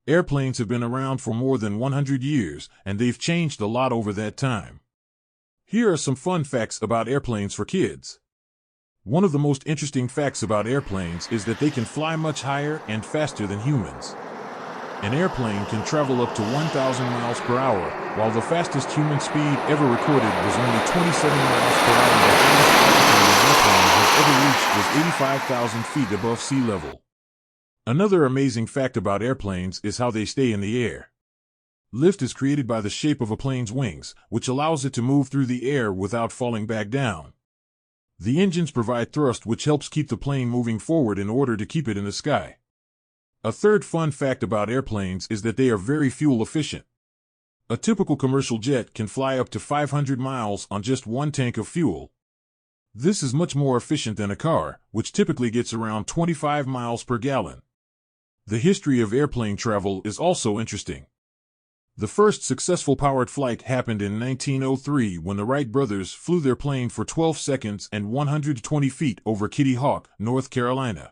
Airplanes have been around for more than 100 years, and they've changed a lot over that time. Here are some fun facts about airplanes for kids. One of the most interesting facts about airplanes is that they can fly much higher and faster than humans. An airplane can travel up to 1,000 miles per hour, while the fastest human speed ever recorded was only 27 miles per hour. The highest altitude an airplane has ever reached was 85,000 feet above sea level. Another amazing fact about airplanes is how they stay in the air. Lift is created by the shape of a plane's wings, which allows it to move through the air without falling back down. The engines provide thrust, which helps keep the plane moving forward in order to keep it in the sky. A third fun fact about airplanes is that they are very fuel efficient. A typical commercial jet can fly up to 500 miles on just one tank of fuel. This is much more efficient than a car, which typically gets around 25 miles per gallon. The history of airplane travel is also interesting. The first successful powered flight happened in 1903 when the Wright brothers flew their plane for 12 seconds and 120 feet over Kitty Hawk, North Carolina.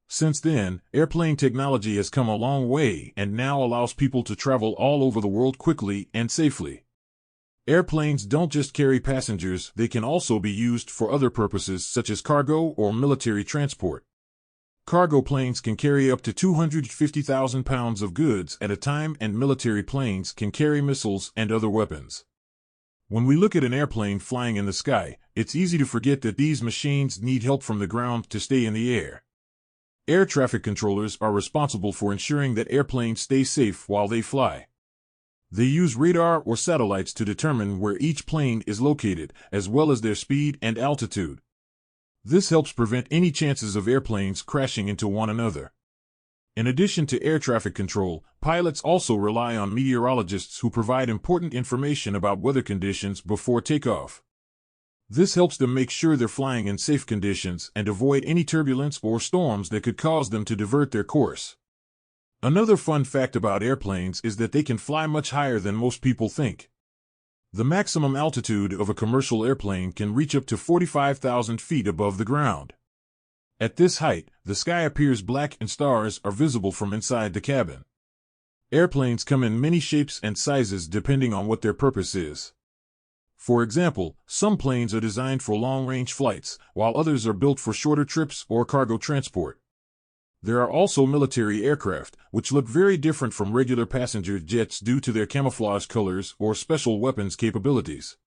Since then, airplane technology has come a long way and now allows people to travel all over the world quickly and safely. Airplanes don't just carry passengers, they can also be used for other purposes such as cargo or military transport. Cargo planes can carry up to 250,000 pounds of goods at a time, and military planes can carry missiles and other weapons. When we look at an airplane flying in the sky, it's easy to forget that these machines need help from the ground to stay in the air. Air traffic controllers are responsible for ensuring that airplanes stay safe while they fly. They use radar or satellites to determine where each plane is located, as well as their speed and altitude. This helps prevent any chances of airplanes crashing into one another. In addition to air traffic control, pilots also rely on meteorologists who provide important information about weather conditions before takeoff. This helps them make sure they're flying in safe conditions and avoid any turbulence or storms that could cause them to divert their course. Another fun fact about airplanes is that they can fly much higher than most people think. The maximum altitude of a commercial airplane can reach up to 45,000 feet above the ground. At this height, the sky appears black and stars are visible from inside the cabin. Airplanes come in many shapes and sizes depending on what their purpose is. For example, some planes are designed for long-range flights, while others are built for shorter trips or cargo transport. There are also military aircraft, which look very different from regular passenger jets due to their camouflage colors or special weapons capabilities.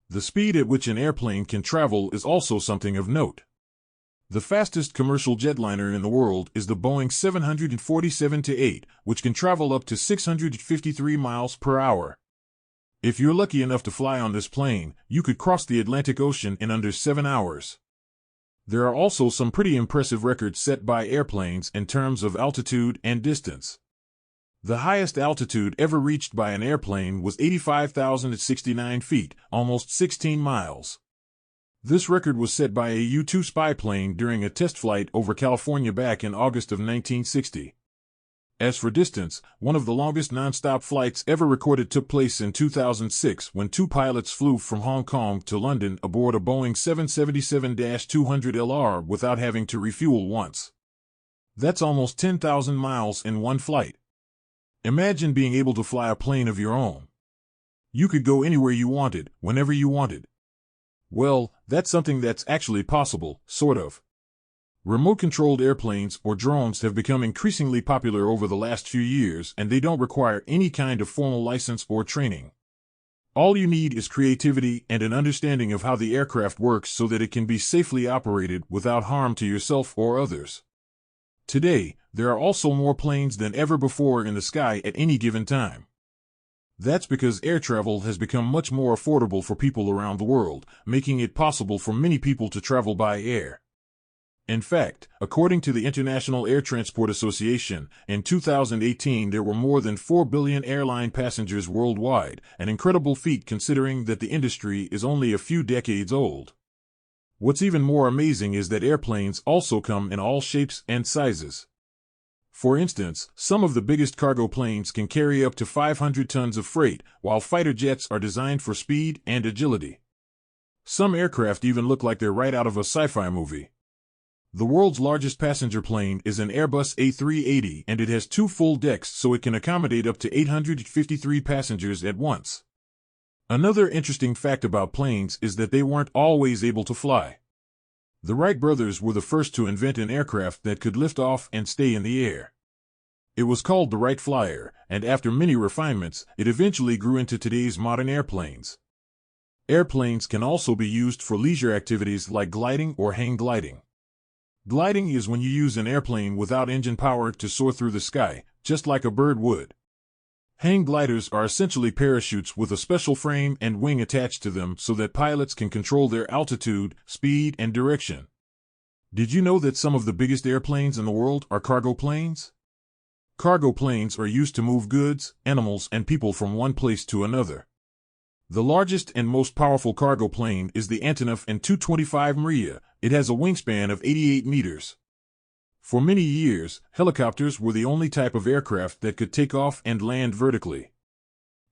The speed at which an airplane can travel is also something of note. The fastest commercial jetliner in the world is the Boeing 747-8, which can travel up to 653 miles per hour. If you're lucky enough to fly on this plane, you could cross the Atlantic Ocean in under 7 hours. There are also some pretty impressive records set by airplanes in terms of altitude and distance. The highest altitude ever reached by an airplane was 85,069 feet, almost 16 miles. This record was set by a U-2 spy plane during a test flight over California back in August of 1960. As for distance, one of the longest non-stop flights ever recorded took place in 2006 when two pilots flew from Hong Kong to London aboard a Boeing 777-200LR without having to refuel once. That's almost 10,000 miles in one flight. Imagine being able to fly a plane of your own. You could go anywhere you wanted, whenever you wanted. Well, that's something that's actually possible, sort of. Remote-controlled airplanes or drones have become increasingly popular over the last few years, and they don't require any kind of formal license or training. All you need is creativity and an understanding of how the aircraft works so that it can be safely operated without harm to yourself or others. Today, there are also more planes than ever before in the sky at any given time. That's because air travel has become much more affordable for people around the world, making it possible for many people to travel by air. In fact, according to the International Air Transport Association, in 2018 there were more than 4 billion airline passengers worldwide, an incredible feat considering that the industry is only a few decades old. What's even more amazing is that airplanes also come in all shapes and sizes. For instance, some of the biggest cargo planes can carry up to 500 tons of freight, while fighter jets are designed for speed and agility. Some aircraft even look like they're right out of a sci-fi movie. The world's largest passenger plane is an Airbus A380, and it has two full decks so it can accommodate up to 853 passengers at once. Another interesting fact about planes is that they weren't always able to fly. The Wright brothers were the first to invent an aircraft that could lift off and stay in the air. It was called the Wright Flyer, and after many refinements, it eventually grew into today's modern airplanes. Airplanes can also be used for leisure activities like gliding or hang gliding. Gliding is when you use an airplane without engine power to soar through the sky, just like a bird would. Hang gliders are essentially parachutes with a special frame and wing attached to them so that pilots can control their altitude, speed, and direction. Did you know that some of the biggest airplanes in the world are cargo planes? Cargo planes are used to move goods, animals, and people from one place to another. The largest and most powerful cargo plane is the Antonov An-225 Mriya. It has a wingspan of 88 meters. For many years, helicopters were the only type of aircraft that could take off and land vertically.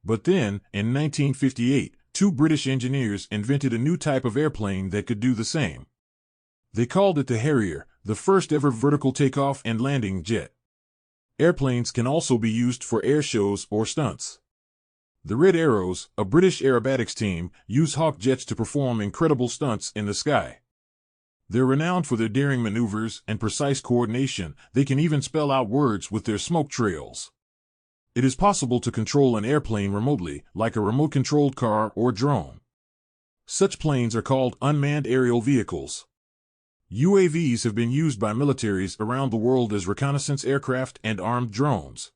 But then, in 1958, two British engineers invented a new type of airplane that could do the same. They called it the Harrier, the first ever vertical takeoff and landing jet. Airplanes can also be used for air shows or stunts. The Red Arrows, a British aerobatics team, use Hawk jets to perform incredible stunts in the sky. They're renowned for their daring maneuvers and precise coordination. They can even spell out words with their smoke trails. It is possible to control an airplane remotely, like a remote-controlled car or drone. Such planes are called unmanned aerial vehicles. UAVs have been used by militaries around the world as reconnaissance aircraft and armed drones.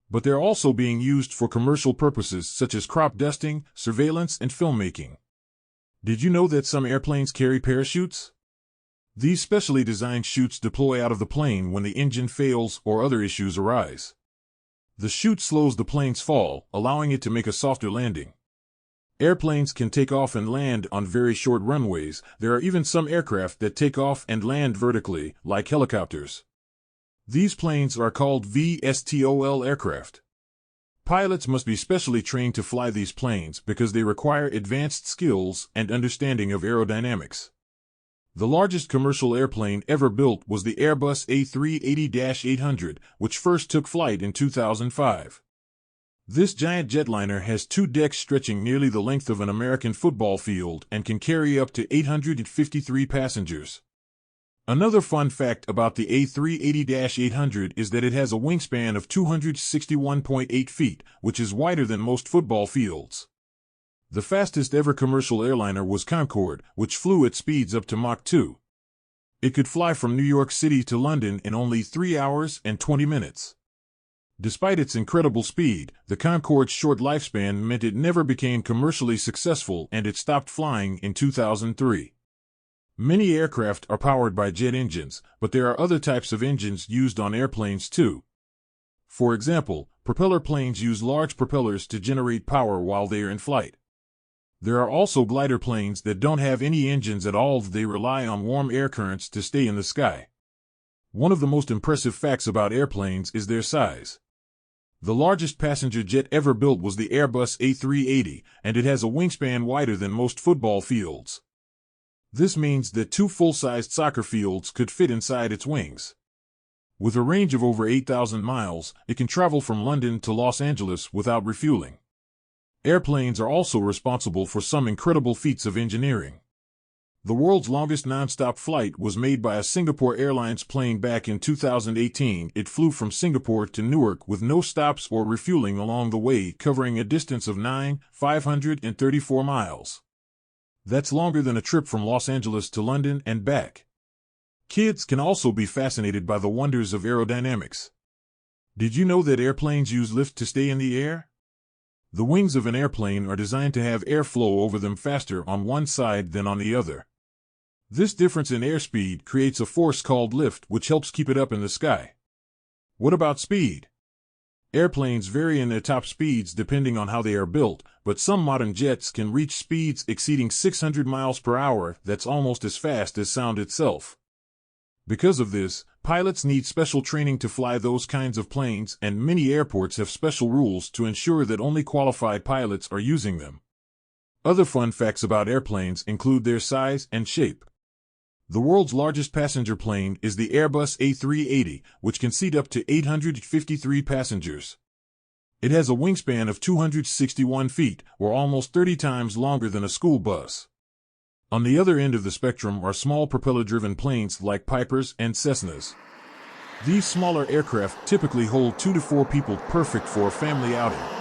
But they're also being used for commercial purposes such as crop dusting, surveillance, and filmmaking. Did you know that some airplanes carry parachutes? These specially designed chutes deploy out of the plane when the engine fails or other issues arise. The chute slows the plane's fall, allowing it to make a softer landing. Airplanes can take off and land on very short runways. There are even some aircraft that take off and land vertically, like helicopters. These planes are called VSTOL aircraft. Pilots must be specially trained to fly these planes because they require advanced skills and understanding of aerodynamics. The largest commercial airplane ever built was the Airbus A380-800, which first took flight in 2005. This giant jetliner has two decks stretching nearly the length of an American football field and can carry up to 853 passengers. Another fun fact about the A380-800 is that it has a wingspan of 261.8 feet, which is wider than most football fields. The fastest ever commercial airliner was Concorde, which flew at speeds up to Mach 2. It could fly from New York City to London in only 3 hours and 20 minutes. Despite its incredible speed, the Concorde's short lifespan meant it never became commercially successful and it stopped flying in 2003. Many aircraft are powered by jet engines, but there are other types of engines used on airplanes too. For example, propeller planes use large propellers to generate power while they are in flight. There are also glider planes that don't have any engines at all. They rely on warm air currents to stay in the sky. One of the most impressive facts about airplanes is their size. The largest passenger jet ever built was the Airbus A380, and it has a wingspan wider than most football fields. This means that two full-sized soccer fields could fit inside its wings. With a range of over 8,000 miles, it can travel from London to Los Angeles without refueling. Airplanes are also responsible for some incredible feats of engineering. The world's longest non-stop flight was made by a Singapore Airlines plane back in 2018. It flew from Singapore to Newark with no stops or refueling along the way, covering a distance of 9,534 miles. That's longer than a trip from Los Angeles to London and back. Kids can also be fascinated by the wonders of aerodynamics. Did you know that airplanes use lift to stay in the air? The wings of an airplane are designed to have airflow over them faster on one side than on the other. This difference in airspeed creates a force called lift, which helps keep it up in the sky. What about speed? Airplanes vary in their top speeds depending on how they are built, but some modern jets can reach speeds exceeding 600 miles per hour. That's almost as fast as sound itself. Because of this, pilots need special training to fly those kinds of planes, and many airports have special rules to ensure that only qualified pilots are using them. Other fun facts about airplanes include their size and shape. The world's largest passenger plane is the Airbus A380, which can seat up to 853 passengers. It has a wingspan of 261 feet, or almost 30 times longer than a school bus. On the other end of the spectrum are small propeller-driven planes like Pipers and Cessnas. These smaller aircraft typically hold 2 to 4 people, perfect for a family outing.